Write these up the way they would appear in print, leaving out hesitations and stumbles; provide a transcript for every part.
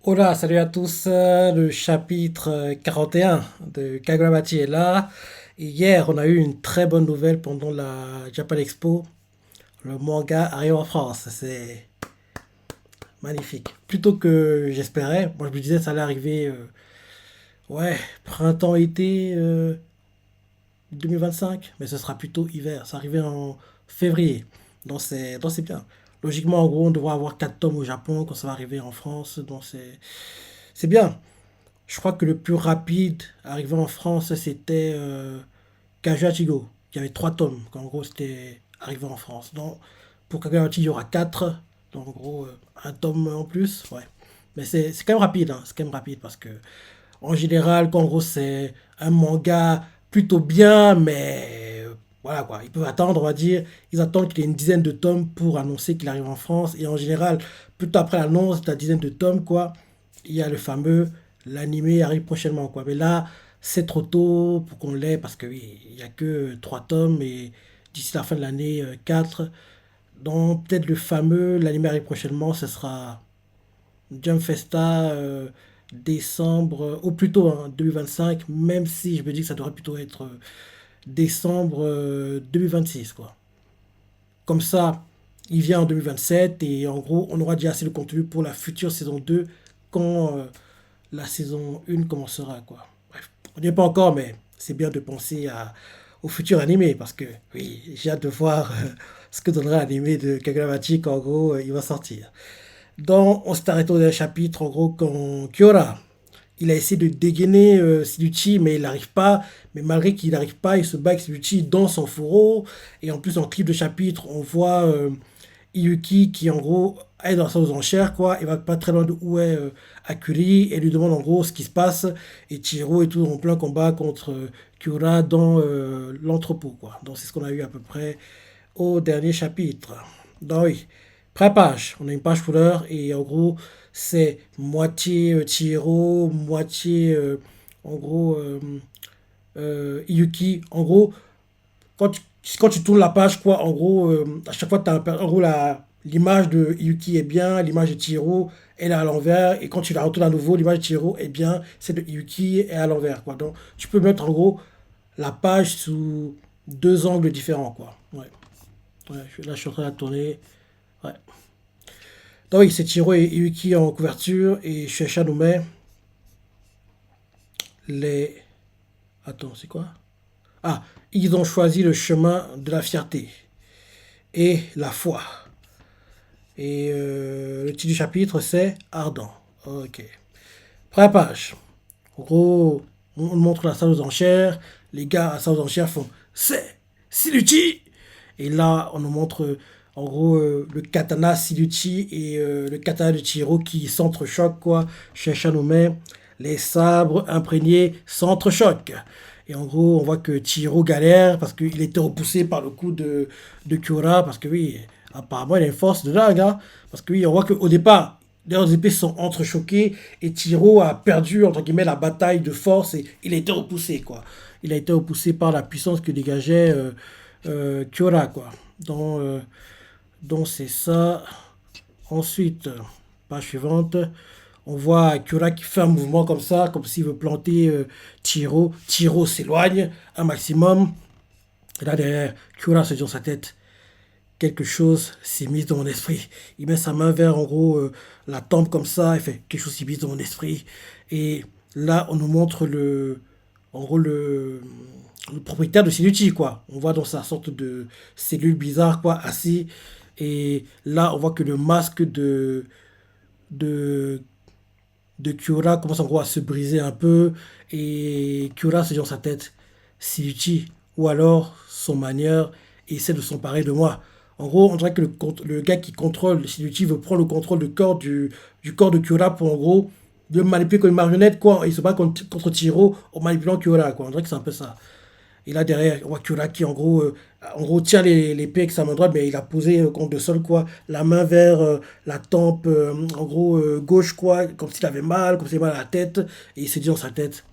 Hola, salut à tous. Le chapitre 41 de Kaguramachi est là. Et hier, on a eu une très bonne nouvelle pendant la Japan Expo. Le manga arrive en France. C'est magnifique. Plutôt que j'espérais. Moi, je me disais ça allait arriver, ouais, printemps-été 2025. Mais ce sera plutôt hiver. Ça arrivait en février. Donc c'est bien. Logiquement, en gros, on devrait avoir 4 tomes au Japon quand ça va arriver en France. Donc c'est bien. Je crois que le plus rapide arrivé en France, c'était Kazuhachigo, qui avait 3 tomes. En gros, c'était arrivé en France. Donc, pour Kazuhachi, il y aura 4. Donc, en gros, un tome en plus. Ouais. Mais c'est quand même rapide. Hein. C'est quand même rapide parce que, en général, quand en gros, c'est un manga plutôt bien, mais voilà quoi. Ils peuvent attendre, on va dire. Ils attendent qu'il y ait une dizaine de tomes pour annoncer qu'il arrive en France. Et en général, plutôt après l'annonce de la dizaine de tomes, quoi, il y a le fameux l'animé arrive prochainement, quoi. Mais là, c'est trop tôt pour qu'on l'ait parce que oui, il n'y a que 3 tomes et d'ici la fin de l'année, 4. Donc peut-être le fameux l'animé arrive prochainement, ce sera Jump Festa décembre, au plus tôt hein, 2025, même si je me dis que ça devrait plutôt être décembre 2026, quoi. Comme ça, il vient en 2027 et en gros, on aura déjà assez de contenu pour la future saison 2 quand la saison 1 commencera, quoi. Bref, on n'y est pas encore, mais c'est bien de penser au futur animé parce que, oui, j'ai hâte de voir ce que donnera l'animé de Kaguramachi quand, en gros, il va sortir. Donc, on s'est arrêté au dernier chapitre, en gros, quand Kiora, il a essayé de dégainer Siduchi, mais il n'arrive pas. Mais malgré qu'il n'arrive pas, il se bat avec Siduchi dans son fourreau. Et en plus, en clip de chapitre, on voit Iyuki qui, en gros, est dans sa aux enchères, quoi. Il va pas très loin de où est Akuri et lui demande, en gros, ce qui se passe. Et Chihiro est tout en plein combat contre Kyura dans l'entrepôt, quoi. Donc, c'est ce qu'on a eu à peu près au dernier chapitre. Donc, oui. Pré-page, on a une page couleur et en gros, c'est moitié Chihiro, moitié en gros Iyuki. En gros, quand tu, quand tu tournes la page, quoi, en gros, à chaque fois, en gros, l'image de Iyuki est bien, l'image de Chihiro elle est à l'envers, et quand tu la retournes à nouveau, l'image de Chihiro est bien, celle de Iyuki est à l'envers, quoi. Donc, tu peux mettre en gros la page sous deux angles différents, quoi. Ouais. Ouais, là, je suis en train de la tourner. Ouais. Donc oui, c'est Chihiro et Yuki en couverture et Shueisha nous met les... Attends, c'est quoi? Ah, ils ont choisi le chemin de la fierté et la foi. Et le titre du chapitre, c'est Ardent. Ok. Première page. En gros, on montre la salle aux enchères. Les gars à la salle aux enchères font C'est Siluchi. Et là, on nous montre en gros le katana Siluchi et le katana de Chihiro qui s'entrechoquent, quoi. Shueisha nous met les sabres imprégnés s'entrechoquent. Et en gros, on voit que Chihiro galère parce qu'il était repoussé par le coup de Kyora. Parce que oui, apparemment, il a une force de dingue. Hein, parce que oui, on voit qu'au départ, leurs épées sont entrechoquées et Tiro a perdu entre guillemets la bataille de force et il a été repoussé quoi. Il a été repoussé par la puissance que dégageait Kyora quoi. Donc c'est ça. Ensuite, page suivante, on voit Kyora qui fait un mouvement comme ça, comme s'il veut planter Tiro. Tiro s'éloigne un maximum. Et là derrière, Kyora se dit dans sa tête, quelque chose s'immisce dans mon esprit. Il met sa main vers, en gros, la tempe comme ça, il fait quelque chose s'immisce dans mon esprit. Et là, on nous montre en gros, le propriétaire de Sinucci, quoi. On voit dans sa sorte de cellule bizarre, quoi, assis. Et là, on voit que le masque de, de Kyura commence en gros à se briser un peu. Et Kyura se dit dans sa tête, Sinucci, ou alors son manière, essaie de s'emparer de moi. En gros, on dirait que le gars qui contrôle Shinichi veut prendre le contrôle du corps de Kyura pour en gros de le manipuler comme une marionnette quoi. Il se bat contre Chihiro en manipulant Kyura quoi. On dirait que c'est un peu ça. Et là derrière, on voit Kyura qui en gros tient l'épée avec sa main droite, mais il a posé contre le sol quoi, la main vers la tempe en gros gauche quoi, comme s'il avait mal, comme s'il avait mal à la tête. Et il se dit dans sa tête,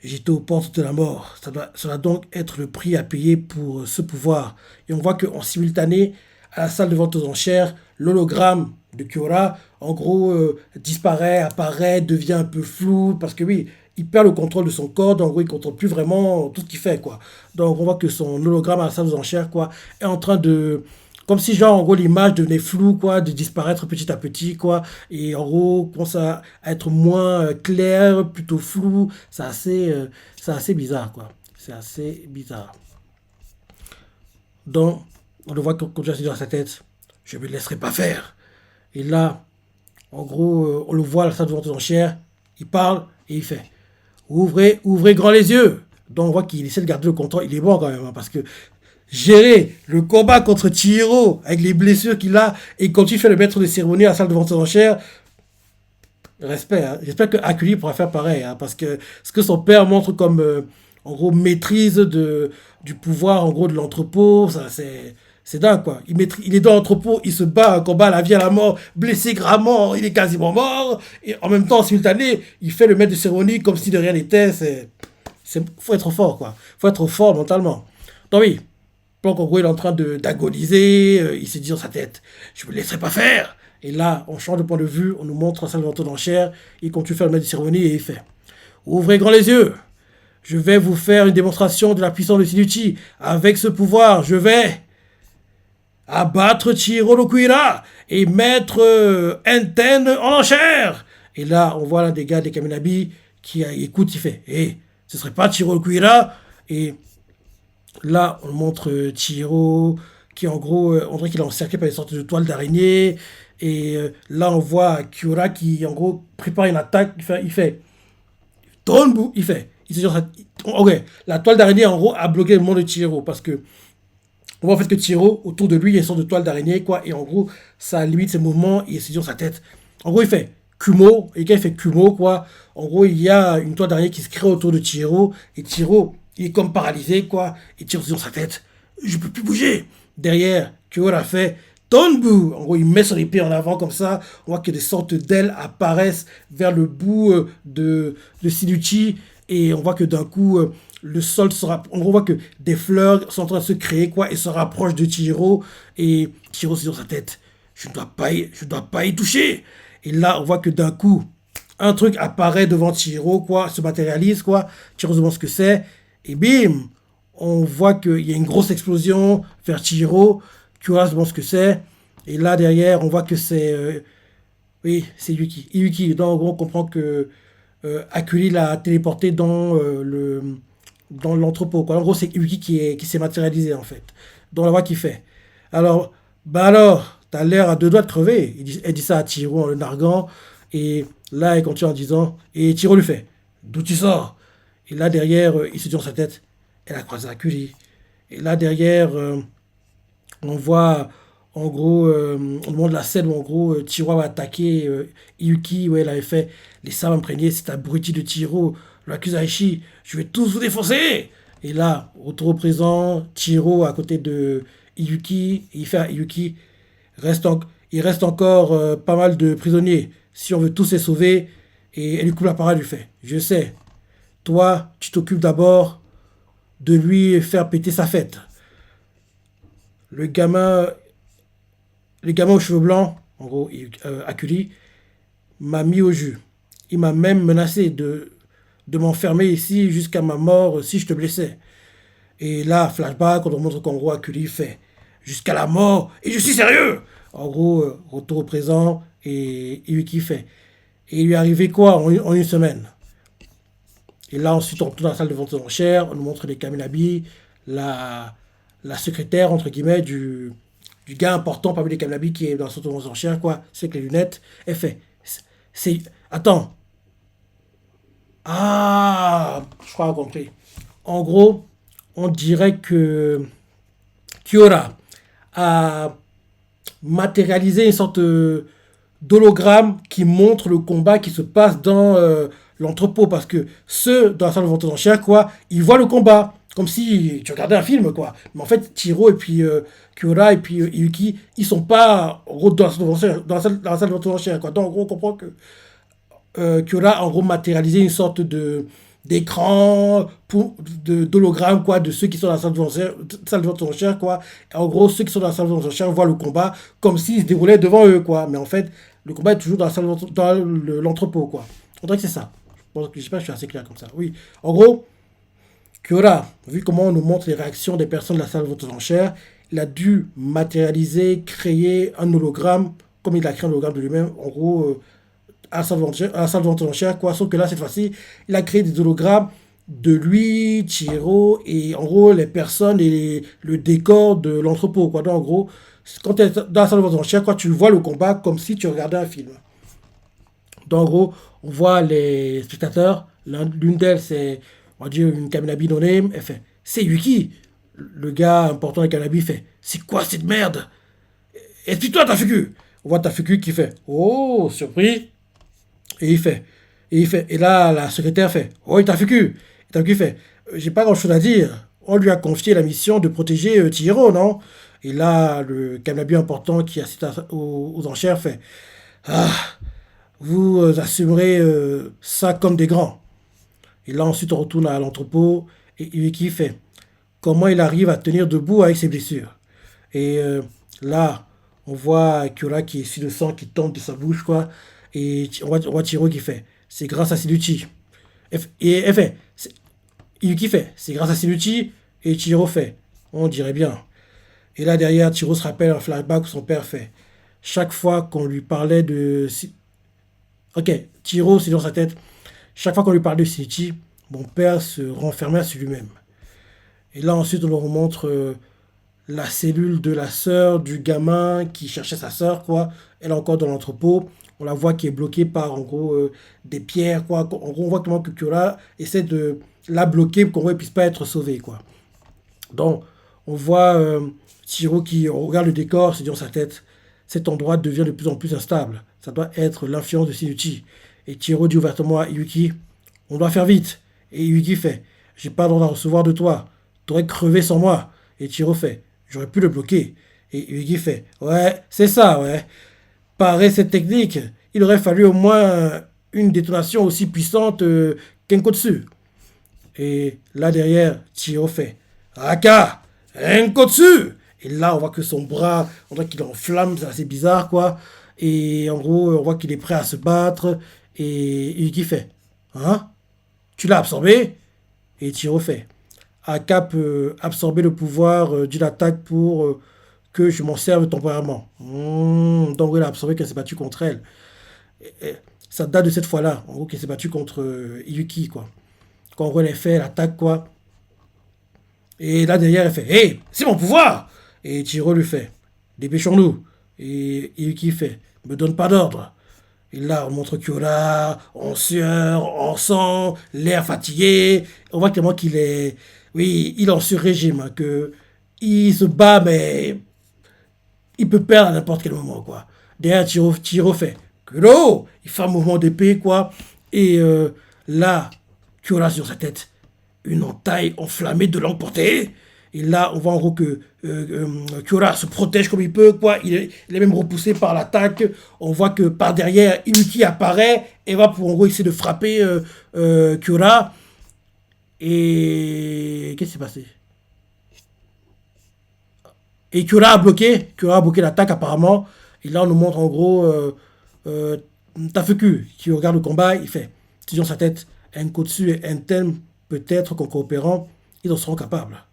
j'étais aux portes de la mort. Ça doit donc être le prix à payer pour ce pouvoir. Et on voit qu'en simultané, à la salle de vente aux enchères, l'hologramme de Kyora en gros, disparaît, apparaît, devient un peu flou, parce que oui, il perd le contrôle de son corps, donc en gros, il ne contrôle plus vraiment tout ce qu'il fait, quoi. Donc on voit que son hologramme à la salle aux enchères, quoi, est en train de... Comme si, genre, en gros, l'image devenait floue, quoi, de disparaître petit à petit, quoi, et en gros, commence à être moins clair, plutôt flou, c'est assez bizarre, quoi. C'est assez bizarre. Donc, on le voit continuer à se dire dans sa tête, je ne me laisserai pas faire. Et là, en gros, on le voit à la salle de vente aux enchères, il parle et il fait ouvrez, ouvrez grand les yeux. Donc on voit qu'il essaie de garder le contrôle. Il est bon quand même, hein, parce que gérer le combat contre Chihiro avec les blessures qu'il a et quand il fait le maître de cérémonie à la salle de vente aux enchères, respect. Hein. J'espère que Akuli pourra faire pareil, hein, parce que ce que son père montre comme en gros maîtrise du pouvoir en gros de l'entrepôt, ça c'est dingue quoi. Il est dans l'entrepôt, il se bat un combat à la vie à la mort, blessé gravement, il est quasiment mort et en même temps en simultané, il fait le maître de cérémonie comme si de rien n'était. Faut être fort quoi. Faut être fort mentalement. Donc oui, donc en gros il est en train de d'agoniser, il se dit dans sa tête, je me laisserai pas faire. Et là, on change de point de vue, on nous montre un Salvatore d'enchères, il continue à faire le maître de cérémonie et il fait ouvrez grand les yeux, je vais vous faire une démonstration de la puissance de Shinuchi. Avec ce pouvoir, je vais abattre Chihiro Nokuira et mettre Enten en enchère. Et là, on voit l'un des gars des Kaminabi qui écoute, il fait ce serait pas Chihiro Nokuira. Et là, on montre Chihiro qui, en gros, on dirait qu'il est encerclé par une sorte de toile d'araignée. Et là, on voit Kyura qui, en gros, prépare une attaque. Il fait Tonbu, il fait. Il se dit, ok, la toile d'araignée, en gros, a bloqué le monde de Chihiro parce que on voit en fait que Chihiro, autour de lui, il y a une sorte de toile d'araignée, quoi, et en gros, ça limite ses mouvements, et il se dit dans sa tête. En gros, il fait Kumo, et quand il fait Kumo, quoi, en gros, il y a une toile d'araignée qui se crée autour de Chihiro, et Chihiro, il est comme paralysé, quoi, et Chihiro se dit dans sa tête, je peux plus bouger. Derrière, Kyoto a fait Tonbu. En gros, il met son épée en avant comme ça. On voit que des sortes d'ailes apparaissent vers le bout de Sinuchi. Et on voit que d'un coup, le sol sera. On voit que des fleurs sont en train de se créer, quoi, et se rapprochent de Chihiro. Et Chihiro se dit dans sa tête, je dois pas y toucher. Et là, on voit que d'un coup, un truc apparaît devant Chihiro, quoi, se matérialise, quoi. Chihiro se demande ce que c'est. Et bim, on voit qu'il y a une grosse explosion vers Chihiro. Kura se demande ce que c'est. Et là, derrière, on voit que c'est... oui, c'est Yuki. Yuki. Donc, en gros, on comprend que Akuli l'a téléporté dans l'entrepôt, quoi. En gros, c'est Yuki qui s'est matérialisé, en fait. Donc, on la voit qui fait. Alors, bah alors, t'as l'air à deux doigts de crever. Elle dit ça à Chihiro en le narguant. Et là, elle continue en disant... Et Chihiro lui fait, d'où tu sors? Et là, derrière, il se dit dans sa tête, elle a croisé Akuli. Et là, derrière... on voit, en gros, on montre la scène où, en gros, Chihiro va attaquer Yuki, où elle avait fait les sables imprégnés, c'est abruti de Chihiro, l'accuse Aishi, je vais tous vous défoncer. Et là, retour au présent, Chihiro à côté de Yuki, il fait à Yuki, il reste encore pas mal de prisonniers, si on veut tous les sauver. Et elle lui coupe la parole, elle lui fait, je sais, toi, tu t'occupes d'abord de lui faire péter sa fête. Le gamin, le gamin aux cheveux blancs, en gros, Akuli, m'a mis au jus. Il m'a même menacé de m'enfermer ici jusqu'à ma mort si je te blessais. Et là, flashback, on nous montre qu'en gros, Akuli fait jusqu'à la mort, et je suis sérieux. En gros, retour au présent, et Yuki fait. Et il lui est arrivé quoi en une semaine? Et là, ensuite, on retourne dans la salle de vente aux enchères, on nous montre les Kaminabi, la secrétaire, entre guillemets, du gars important parmi les Kaminabi qui est dans la salle de vente aux enchères, quoi, c'est avec les lunettes. Elle fait, c'est, attends. Ah, je crois avoir compris. En gros, on dirait que Kiora a matérialisé une sorte d'hologramme qui montre le combat qui se passe dans l'entrepôt. Parce que ceux dans la salle de vente aux enchères, quoi, ils voient le combat. Comme si tu regardais un film, quoi. Mais en fait, Chiro et puis Kiora et puis Yuki, ils sont pas en gros dans la salle de vente aux enchères, dans la salle de vente aux enchères, quoi. Donc, en gros, on comprend que Kyola a en gros matérialisé une sorte de d'écran d'hologramme quoi de ceux qui sont dans la salle de enchères quoi. Et en gros ceux qui sont dans la salle de enchères voient le combat comme s'il se déroulait devant eux quoi, mais en fait Le combat est toujours dans la salle dans l'entrepôt, quoi. On dirait que c'est ça. J'espère que je suis assez clair comme ça. Oui. En gros, Kyora, vu comment on nous montre les réactions des personnes de la salle de enchères, il a dû matérialiser, créer un hologramme, comme il a créé un hologramme de lui-même, en gros, à la salle de enchères, quoi. Sauf que là, cette fois-ci, il a créé des hologrammes de lui, Chihiro, et en gros, les personnes et le décor de l'entrepôt, quoi. Donc, en gros, quand tu es dans la salle de enchères, quoi, tu vois le combat comme si tu regardais un film. Donc, en gros, on voit les spectateurs. L'une d'elles, c'est, on va dire, une Kaminabi no name. Elle fait, c'est Yuki. Le gars important de Kaminabi fait, c'est quoi cette merde? Explique-toi, Tafuku. On voit Tafuku qui fait, oh, surpris. Et il fait, et là, la secrétaire fait, oh, Tafuku. Et Tafuku fait, j'ai pas grand-chose à dire. On lui a confié la mission de protéger Chihiro, non? Et là, le Kaminabi important qui assiste aux enchères fait, ah, vous assumerez ça comme des grands. Et là, ensuite, on retourne à l'entrepôt et Yuki fait comment il arrive à tenir debout avec ses blessures. Et là, on voit Kyora qui essuie le sang qui tombe de sa bouche, quoi. Et on voit Chiro qui fait c'est grâce à Sinuchi. Et elle fait Yuki fait c'est grâce à Sinuchi. Et Chiro fait on dirait bien. Et là, derrière, Chiro se rappelle un flashback où son père fait chaque fois qu'on lui parlait de. Ok, Chiro, c'est dans sa tête. Chaque fois qu'on lui parlait de Shinichi, mon père se renfermait sur lui-même. Et là, ensuite, on nous remontre la cellule de la sœur du gamin qui cherchait sa sœur, quoi. Elle est encore dans l'entrepôt. On la voit qui est bloquée par, en gros, des pierres, quoi. En gros, on voit comment Kyora essaie de la bloquer pour qu'elle ne puisse pas être sauvée, quoi. Donc, on voit Chiro qui regarde le décor, se dit dans sa tête, cet endroit devient de plus en plus instable. Ça doit être l'influence de Shinichi. Et Chiro dit ouvertement à Yuki, on doit faire vite. Et Yuki fait, j'ai pas d'ordre à recevoir de toi. T'aurais crevé sans moi. Et Chiro fait, j'aurais pu le bloquer. Et Yuki fait, ouais, c'est ça, ouais. Pareil cette technique, il aurait fallu au moins une détonation aussi puissante qu'Enkotsu. Et là derrière, Chiro fait, Aka, Enkotsu. Et là, on voit que son bras, on voit qu'il est en flammes, c'est assez bizarre, quoi. Et en gros, on voit qu'il est prêt à se battre. Et Yuki fait, hein? Tu l'as absorbé? Et Chiro fait, Aka peut absorber le pouvoir d'une attaque pour que je m'en serve temporairement. Donc il a absorbé qu'elle s'est battue contre elle. Et ça date de cette fois-là, en gros, qu'elle s'est battue contre Yuki, quoi. Quand en gros, elle fait l'attaque, quoi. Et là, derrière, elle fait, hey, c'est mon pouvoir! Et Chiro lui fait, dépêchons-nous. Et Yuki fait, me donne pas d'ordre. Et là, on montre Kyora en sueur, en sang, l'air fatigué. On voit clairement qu'il est. Oui, il est en sur-régime, hein, que il se bat, mais il peut perdre à n'importe quel moment, quoi. Derrière, Chiro fait Kuro. Il fait un mouvement d'épée, quoi. Et là, Kyora sur sa tête, une entaille enflammée de longue portée. Et là, on voit en gros que Kyora se protège comme il peut, quoi. Il est même repoussé par l'attaque. On voit que par derrière, Inuki apparaît et va pour en gros essayer de frapper Kyora. Et qu'est-ce qui s'est passé? Et Kyora a bloqué l'attaque apparemment. Et là, on nous montre en gros euh, Tafuku qui regarde le combat. Il fait, c'est dans sa tête, Enkotsu et Enten, peut-être qu'en coopérant, ils en seront capables.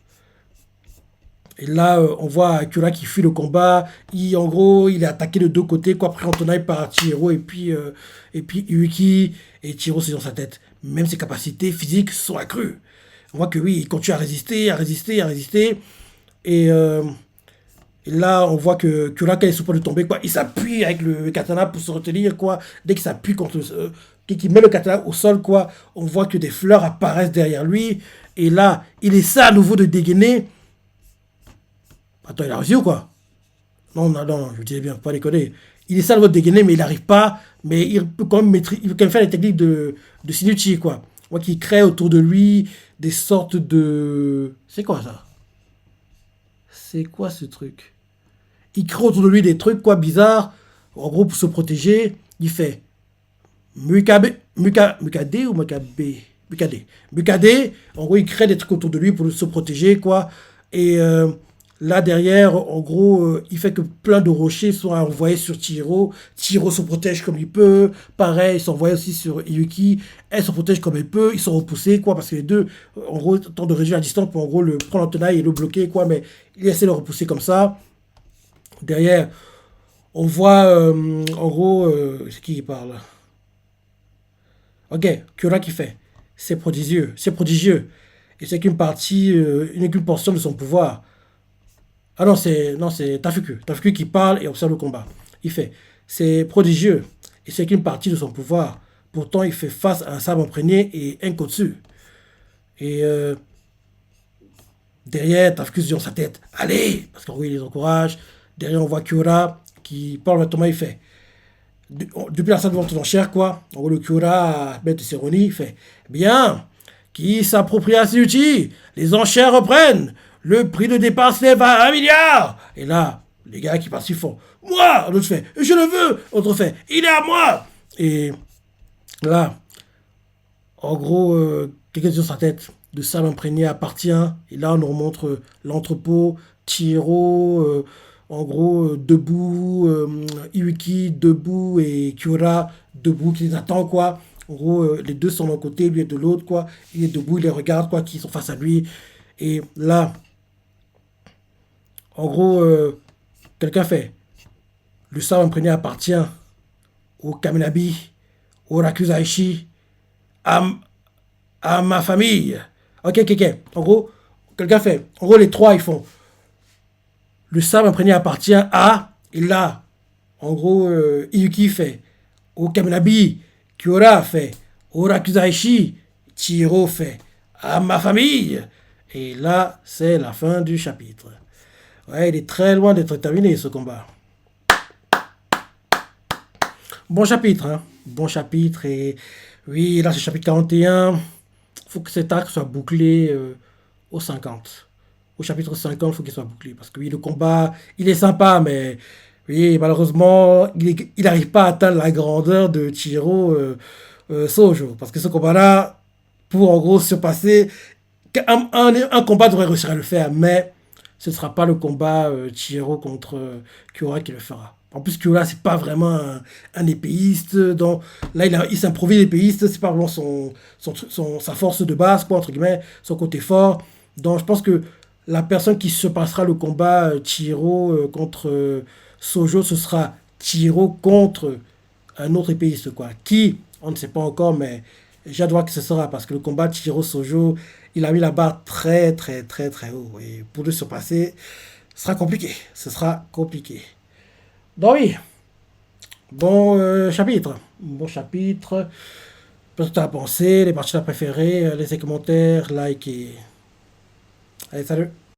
Et là, on voit Akira qui fuit le combat. En gros, il est attaqué de deux côtés, quoi, pris en tenaille par Chihiro et puis Yuki. Et Chihiro, c'est dans sa tête. Même ses capacités physiques sont accrues. On voit que oui, il continue à résister, à résister, à résister. Et, euh, et là, on voit que Kyora, quand il est sur le point de tomber, quoi, il s'appuie avec le katana pour se retenir, quoi. Dès qu'il s'appuie contre dès qu'il met le katana au sol, quoi, on voit que des fleurs apparaissent derrière lui. Et là, il essaie à nouveau de dégainer. Attends, il a réussi ou quoi? Non, non, non, je disais bien, pas déconner. Il essaie de dégainer, mais il n'arrive pas. Mais il peut quand même il peut quand même faire les techniques de Shinichi, quoi. On voit qu'il crée autour de lui des sortes de. C'est quoi ça? C'est quoi ce truc? Il crée autour de lui des trucs, quoi, bizarres. En gros, pour se protéger, il fait Mukade ou Mukabe? Mukade. Mukade, en gros, il crée des trucs autour de lui pour se protéger, quoi. Et Là derrière, en gros, il fait que plein de rochers sont envoyés sur Chihiro. Chihiro se protège comme il peut. Pareil, ils sont envoyés aussi sur Yuki. Elle se protège comme elle peut. Ils sont repoussés, quoi, parce que les deux, en gros, tentent de réduire la distance pour en gros le prendre en tenaille et le bloquer, quoi. Mais il essaie de le repousser comme ça. Derrière, on voit, en gros, c'est qui parle? Ok, Kyora qui fait. C'est prodigieux, c'est prodigieux. Et c'est qu'une partie, qu'une portion de son pouvoir. Ah non, c'est Tafuku. Tafuku qui parle et observe le combat. Il fait, c'est prodigieux. Et c'est qu'une partie de son pouvoir. Pourtant, il fait face à un sabre imprégné et un Kotsu. Et derrière, Tafuku se dit dans sa tête, allez, parce qu'en gros, il les encourage. Derrière, on voit Kyora qui parle maintenant, il fait, depuis la salle de vente aux enchères, quoi. En gros, le Kyora, Bête de Cérémonie, il fait, bien, qui s'approprie à ces outils, les enchères reprennent. Le prix de départ s'élève à 1 milliard. Et là, les gars qui passent, ils font, moi. L'autre fait, je le veux. L'autre fait, il est à moi. Et là, en gros, quelqu'un sur sa tête, de sable imprégné appartient. Et là, on nous remontre l'entrepôt, Chihiro, en gros, debout, Iwiki debout et Kyura debout qui les attend, quoi. En gros, les deux sont d'un côté, lui est de l'autre, quoi. Il est debout, il les regarde, quoi, qui sont face à lui. Et là, en gros, quelqu'un fait, le sable imprégné appartient au Kaminabi, au Rakuzaishi, à, à ma famille. Ok, ok, ok. En gros, quelqu'un fait. En gros, les trois, ils font. Le sable imprégné appartient à. Et là, en gros, Iyuki fait. Au Kaminabi, Kyora fait. Au Rakuzaishi, Chihiro fait. À ma famille. Et là, c'est la fin du chapitre. Ouais, il est très loin d'être terminé ce combat. Bon chapitre, hein. Bon chapitre. Et oui, là, c'est chapitre 41. Il faut que cet arc soit bouclé au 50. Au chapitre 50, il faut qu'il soit bouclé. Parce que oui, le combat, il est sympa, mais oui, malheureusement, il n'arrive pas à atteindre la grandeur de Chihiro Sojo. Parce que ce combat-là, pour en gros surpasser, un combat devrait réussir à le faire, mais ce ne sera pas le combat Chihiro contre Kyora qui le fera. En plus, Kyora, c'est pas vraiment un épéiste. Donc, là, il s'improvise épéiste. C'est pas vraiment sa force de base, quoi, entre guillemets, son côté fort. Donc, je pense que la personne qui se passera le combat Chihiro contre Sojo, ce sera Chihiro contre un autre épéiste, quoi. Qui, on ne sait pas encore, mais j'ai hâte de voir que ce sera. Parce que le combat Chihiro Sojo, il a mis la barre très, très, très, très haut. Et pour le surpasser, ce sera compliqué. Ce sera compliqué. Donc oui, bon chapitre. Bon chapitre. Qu'est-ce que tu as pensé, les parties que tu as préférées, laissez commentaires, like et... Allez, salut.